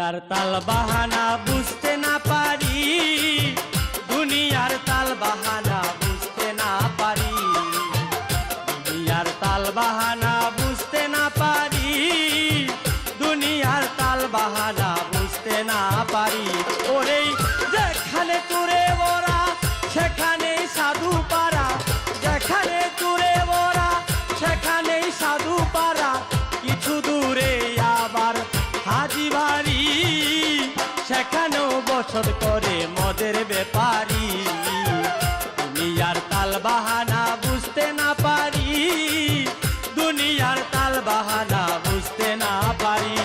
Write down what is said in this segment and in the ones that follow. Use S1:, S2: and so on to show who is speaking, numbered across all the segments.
S1: দুনিয়ার তাল বাহানা বুঝতে না পারি, দুনিয়ার তাল বাহানা বুঝতে না পারি, দুনিয়ার তাল বাহানা বুঝতে না পারি, দুনিয়ার তাল বাহানা বুঝতে না পারি। ওরে যেখানে তুরে ওরা সেখানেই সাধু পারা, যেখানে তুরে ওরা সেখানেই সাধু পারা, কিছু দূরে আবার হাজি বাড়ি, সেখানেও বসত করে মদের ব্যাপারী। দুনিয়ার তাল বাহানা বুঝতে না পারি, দুনিয়ার তাল বাহানা বুঝতে না পারি।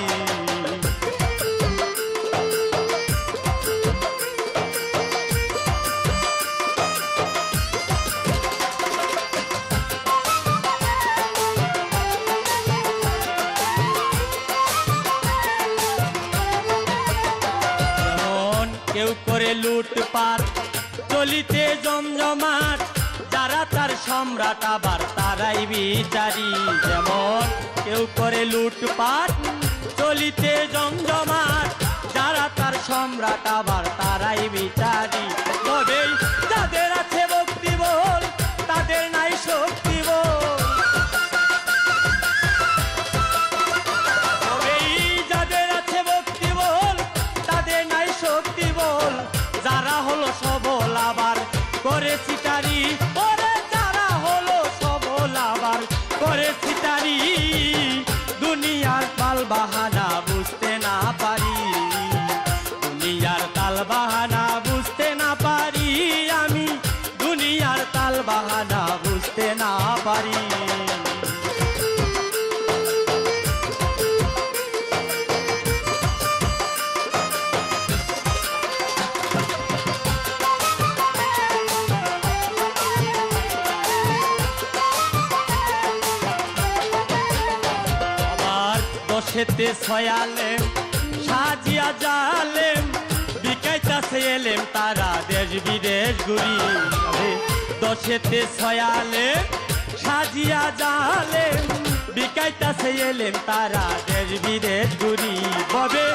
S1: কেউ করে লুটপাট চলিতে জমজমাট, যারা তার সম্রাট আবার তারাই বিচারি। যেমন কেউ করে লুটপাট চলিতে জমজমাট, যারা তার সম্রাট আবার তারাই বিচারি। তবে যাদের আছে ভক্তি বল তাদের নাই শক্তি বল, যাদের আছে ভক্তি বল তাদের নাই শক্তি বল, যারা হলো সবল আবার করে সিটারি, ওরে যারা হলো সবল আবার করে সিটারি। দুনিয়ার তাল বাহানা বুঝতে না পারি, দুনিয়ার তাল বাহানা বুঝতে না পারি, আমি দুনিয়ার তাল বাহানা বুঝতে না পারি। দশেতে ছয়ালেম সাজিয়া জালেম, বিকাইতাছে এলেম তারা দেশ বিদেশ ঘুরি। দশেতে ছয়ালেম সাজিয়া জালেম, বিকাইতাছে এলেম তারা দেশ বিদেশ ঘুরি। ববে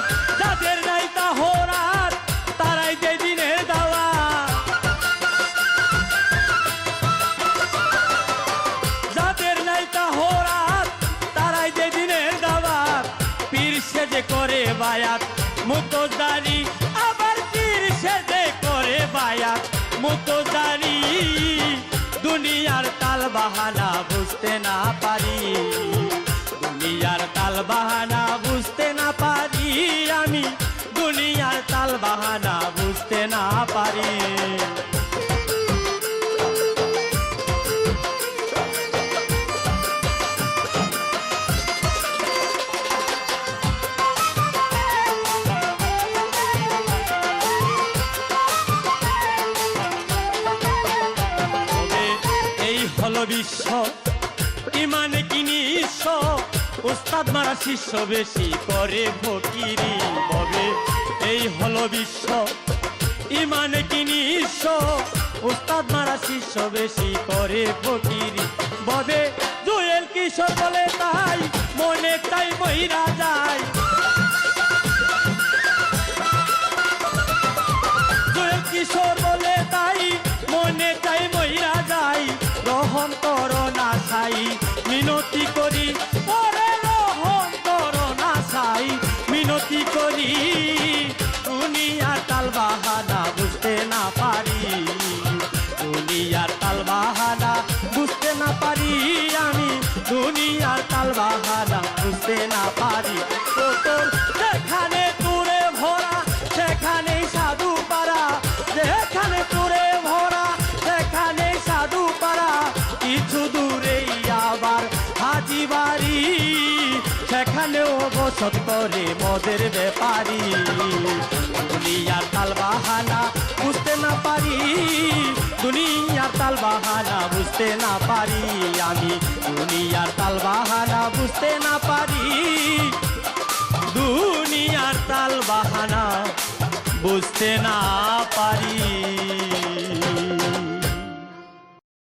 S1: যাদের নাই তাহরাত তারাই যে দিনের দাওয়া, যাদের নাই তাহরাত তারাই যে দিনের দাওয়া। পীর সেজে করে বায়াত মুতজারি, আবার পীর সেজে করে বায়াত মুতজারি। দুনিয়ার তাল বাহানা বুঝতে না পারি, দুনিয়ার তাল বাহানা বুঝতে না পারি, আমি দুনিয়ার তাল বাহানা বুঝতে না পারি। হলো বিশ্ব ইমানে কি নিঃস্ব, উস্তাদ মারা শিষ্য বেশি করে ফকিরি। ববে এই হলো বিশ্ব ইমানে কি নিঃস্ব, উস্তাদ মারা শিষ্য বেশি করে ফকিরি। ববে জুয়েল কিশোর বলে তাই মনে তাই বইরা যায়, জুয়েল কিশোর বলে তাই মনে চাই মইরা যাই। রহম করো না সাই মিনতি করি, ওরে রহম করো না সাই মিনতি করি। দুনিয়ার তাল বাহানা বুঝতে না পারি, দুনিয়ার তাল বাহানা বুঝতে না পারি, আমি দুনিয়ার তাল বাহানা বুঝতে না পারি। তোর যেখানে তুরে ভরা সেখানেই সাধু পারা, যেখানে তুরে ভরা সেখানে সাধু পারা, কিছু দূরেই আবার হাজি বাড়ি, সেখানেও বসত করে মদের ব্যাপারী। দুনিয়ার তাল বাহানা বুঝতে না পারি, দুনিয়ার তাল বাহানা বুঝতে না পারি, আমি দুনিয়ার তাল বাহানা বুঝতে না পারি, দুনিয়ার তাল বাহানা বুঝতে না পারি।